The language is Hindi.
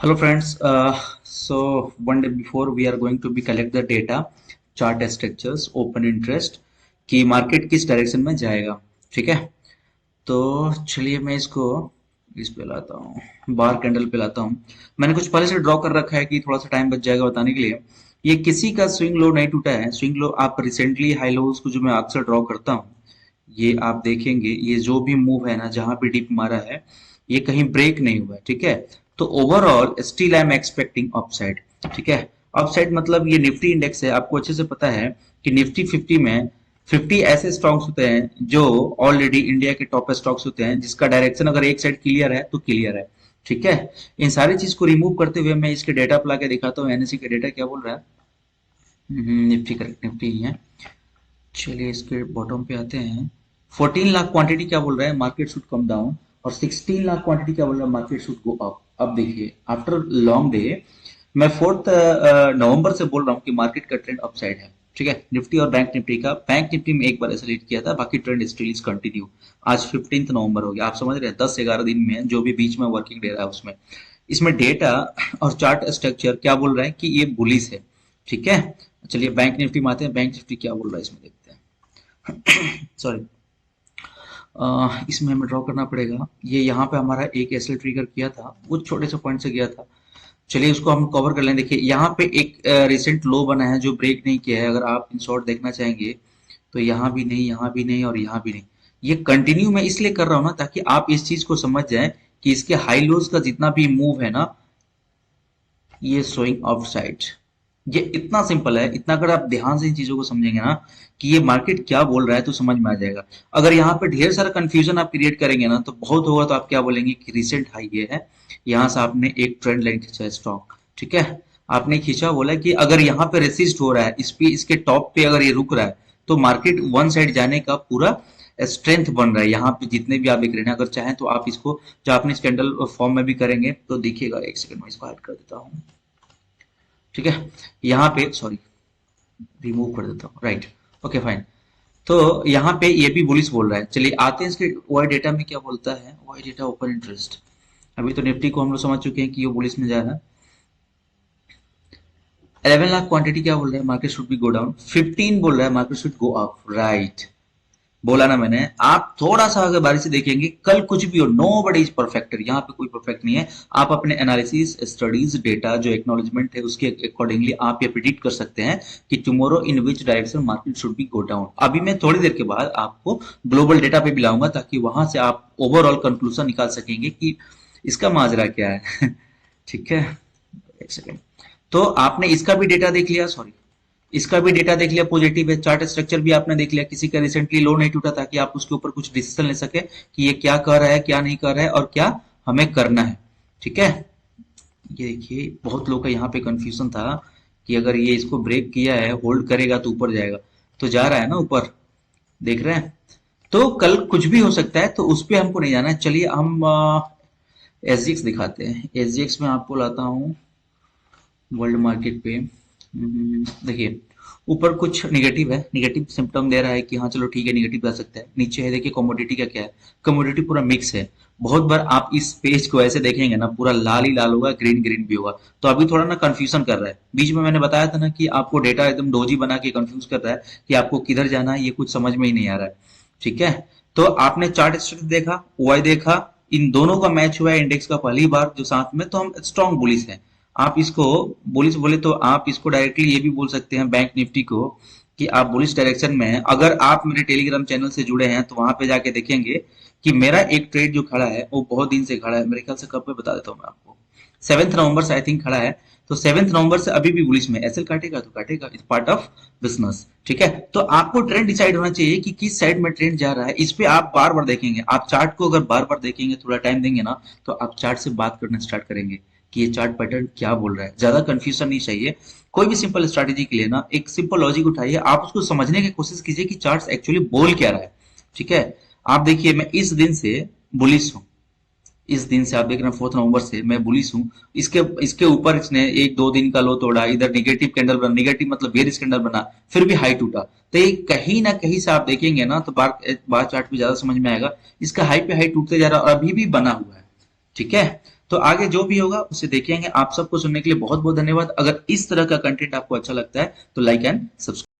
Hello friends, so one day before we are going to be collect the data, chart structures, open interest कि मार्केट किस डायरेक्शन में जाएगा। ठीक है, तो चलिए मैं इसको इस पे लाता हूँ, बार कैंडल पे लाता हूँ। मैंने कुछ पहले से ड्रॉ कर रखा है कि थोड़ा सा टाइम बच जाएगा बताने के लिए। ये किसी का स्विंग लो नहीं टूटा है। स्विंग लो आप रिसेंटली हाई लोज को जो मैं अक्सर ड्रॉ करता हूँ, ये आप देखेंगे, ये जो भी मूव है ना, जहां पे डिप मारा है, ये कहीं ब्रेक नहीं हुआ है। ठीक है, तो overall still I am expecting upside. ठीक है, अपसाइड मतलब ये निफ्टी इंडेक्स है, आपको अच्छे से पता है कि निफ्टी 50 में 50 ऐसे स्टॉक्स होते हैं जो ऑलरेडी इंडिया के टॉप स्टॉक्स होते हैं, जिसका डायरेक्शन अगर एक साइड क्लियर है तो क्लियर है। ठीक है, इन सारी चीज को रिमूव करते हुए मैं इसके डेटा पे लाके दिखाता हूँ। एनएससी का डेटा क्या बोल रहा है। निफ्टी करेक्ट, निफ्टी ही है। चलिए इसके बॉटम पे आते हैं। 14 लाख क्वांटिटी क्या बोल रहा है, मार्केट शुड कम डाउन। और 16 लाख क्वांटिटी क्या बोल रहा है, मार्केट शुड गो अप। अब देखिए आफ्टर लॉन्ग डे मैं 4 नवंबर से बोल रहा हूँ कि मार्केट का ट्रेंड अपसाइड है। ठीक है, निफ्टी और बैंक निफ्टी का, बैंक निफ्टी में एक बार ऐसे लीड किया था, बाकी ट्रेंड स्टिल इज कंटिन्यू। आज 15 नवंबर हो गया, आप समझ रहे हैं 10-11 दिन में जो भी बीच में वर्किंग डे रहा है उसमें, इसमें डेटा और चार्ट स्ट्रक्चर क्या बोल रहा है कि ये बुलिश है। ठीक है, चलिए बैंक निफ्टी में आते हैं। बैंक निफ्टी क्या बोल रहा है इसमें देखते हैं। सॉरी, इसमें हमें ड्रॉ करना पड़ेगा। ये यहाँ पे हमारा एक एसएल ट्रिगर किया था, वो छोटे से पॉइंट से गया था। चलिए उसको हम कवर कर लें। देखिए यहाँ पे एक रिसेंट लो बना है जो ब्रेक नहीं किया है। अगर आप इन शॉर्ट देखना चाहेंगे तो यहाँ भी नहीं, यहाँ भी नहीं और यहाँ भी नहीं। ये कंटिन्यू मैं इसलिए कर रहा हूँ ना, ताकि आप इस चीज को समझ जाएं कि इसके हाई लोज का जितना भी मूव है ना, ये शोइंग ऑफ साइड। ये इतना सिंपल है। इतना अगर आप ध्यान से इन चीजों को समझेंगे ना कि ये मार्केट क्या बोल रहा है, तो समझ में आ जाएगा। अगर यहाँ पे ढेर सारा कंफ्यूजन आप क्रिएट करेंगे ना, तो बहुत होगा। तो आप क्या बोलेंगे कि रिसेंट हाई ये है, यहाँ से आपने एक ट्रेंड लाइन खींचा है स्टॉक। ठीक है, आपने खींचा, बोला कि अगर यहाँ पे रेसिस्ट हो रहा है, इस पे इसके टॉप पे अगर ये रुक रहा है, तो मार्केट वन साइड जाने का पूरा स्ट्रेंथ बन रहा है। यहाँ पे जितने भी आप देख रहे हैं, अगर चाहें तो आप इसको, जो आपने कैंडल फॉर्म में भी करेंगे तो देखिएगा। एक सेकंड में इसको ऐड कर देता हूँ। ठीक है, यहाँ पे सॉरी रिमूव कर देता हूँ, राइट, ओके फाइन। तो यहाँ पे ये भी बुलिश बोल रहा है। चलिए आते हैं इसके वाई डेटा में क्या बोलता है। वाई डेटा ओपन इंटरेस्ट, अभी तो निफ्टी को हम लोग समझ चुके हैं कि ये बुलिश में जा रहा है। 11 लाख क्वांटिटी क्या बोल रहा है, market should be go down. 15 बोल रहा है market should go up, right. बोला ना मैंने। आप थोड़ा सा अगर बारी से देखेंगे, कल कुछ भी हो, नो बडी इज परफेक्ट, यहाँ पे कोई परफेक्ट नहीं है। आप अपने एनालिसिस, स्टडीज, डेटा जो एक्नॉलेजमेंट है उसके अकॉर्डिंगली आप ये प्रिडिक्ट कर सकते हैं कि tomorrow in which direction market should be go down. अभी मैं थोड़ी देर के बाद आपको ग्लोबल डेटा पे भी लाऊंगा, ताकि वहां से आप ओवरऑल कंक्लूजन निकाल सकेंगे कि इसका माजरा क्या है। ठीक है, एक सेकेंड। तो आपने इसका भी डेटा देख लिया, सॉरी, इसका भी डेटा देख लिया, पॉजिटिव है। चार्ट स्ट्रक्चर भी आपने देख लिया, किसी का रिसेंटली लो नहीं टूटा, ताकि आप उसके ऊपर कुछ डिसीजन ले सके कि ये क्या कर रहा है, क्या नहीं कर रहा है और क्या हमें करना है। ठीक है, ये देखिए बहुत लोग का यहाँ पे कंफ्यूजन था कि अगर ये इसको ब्रेक किया है, होल्ड करेगा तो ऊपर जाएगा। तो जा रहा है ना ऊपर, देख रहे हैं। तो कल कुछ भी हो सकता है, तो उस पर हमको नहीं जाना है। चलिए हम एसजीएक्स दिखाते हैं। एसजीएक्स में आपको लाता हूँ वर्ल्ड मार्केट पे। देखिए ऊपर कुछ निगेटिव है, निगेटिव सिम्टम दे रहा है कि हाँ चलो ठीक है, निगेटिव जा सकता है। नीचे है देखिए कमोडिटी का क्या है, कमोडिटी पूरा मिक्स है। बहुत बार आप इस पेज को ऐसे देखेंगे ना, पूरा लाल ही लाल होगा, ग्रीन ग्रीन भी होगा। तो अभी थोड़ा ना कंफ्यूजन कर रहा है। बीच में मैंने बताया था ना कि आपको डेटा एकदम डोजी बना के कंफ्यूज कर रहा है कि आपको किधर जाना है, ये कुछ समझ में ही नहीं आ रहा है। ठीक है, तो आपने चार्ट स्ट्रक्चर देखा, ओआई देखा, इन दोनों का मैच हुआ है इंडेक्स का पहली बार जो साथ में, तो हम स्ट्रॉन्ग बुलिश है। आप इसको बुलिश बोले तो आप इसको डायरेक्टली ये भी बोल सकते हैं बैंक निफ्टी को कि आप बुलिश डायरेक्शन में हैं। अगर आप मेरे टेलीग्राम चैनल से जुड़े हैं तो वहां पे जाके देखेंगे कि मेरा एक ट्रेड जो खड़ा है वो बहुत दिन से खड़ा है। मेरे ख्याल से कब मैं बता देता हूँ मैं आपको, 7 नवंबर से आई थिंक खड़ा है। तो 7 नवंबर से अभी भी बुलिश में, एसएल काटेगा तो काटेगा, इट्स पार्ट ऑफ बिजनेस। ठीक है, तो आपको ट्रेंड डिसाइड होना चाहिए कि किस साइड में ट्रेंड जा रहा है। इस पे आप बार बार देखेंगे। आप चार्ट को अगर बार बार देखेंगे, थोड़ा टाइम देंगे ना, तो आप चार्ट से बात करना स्टार्ट करेंगे कि ये चार्ट पैटर्न क्या बोल रहा है। ज्यादा कंफ्यूजन नहीं चाहिए। कोई भी सिंपल स्ट्रैटेजी के लिए ना एक सिंपल लॉजिक उठाइए, आप उसको समझने की कोशिश कीजिए कि चार्ट एक्चुअली बोल क्या रहा है। ठीक है, आप देखिए मैं इस दिन से बुलिश हूँ। इस दिन से आप देख रहे हैं 4 नवंबर से मैं बुलिश हूँ। इसके इसके ऊपर इसने एक दो दिन का लो तोड़ा, इधर निगेटिव कैंडल बना, निगेटिव मतलब बेरिश कैंडल बना, फिर भी हाई टूटा। तो ये कहीं ना कहीं से आप देखेंगे ना, तो बार चार्ट पे ज्यादा समझ में आएगा। इसका हाई पे हाई टूटते जा रहा है और अभी भी बना हुआ है। ठीक है, तो आगे जो भी होगा उसे देखेंगे। आप सबको सुनने के लिए बहुत बहुत धन्यवाद। अगर इस तरह का कंटेंट आपको अच्छा लगता है तो लाइक एंड सब्सक्राइब।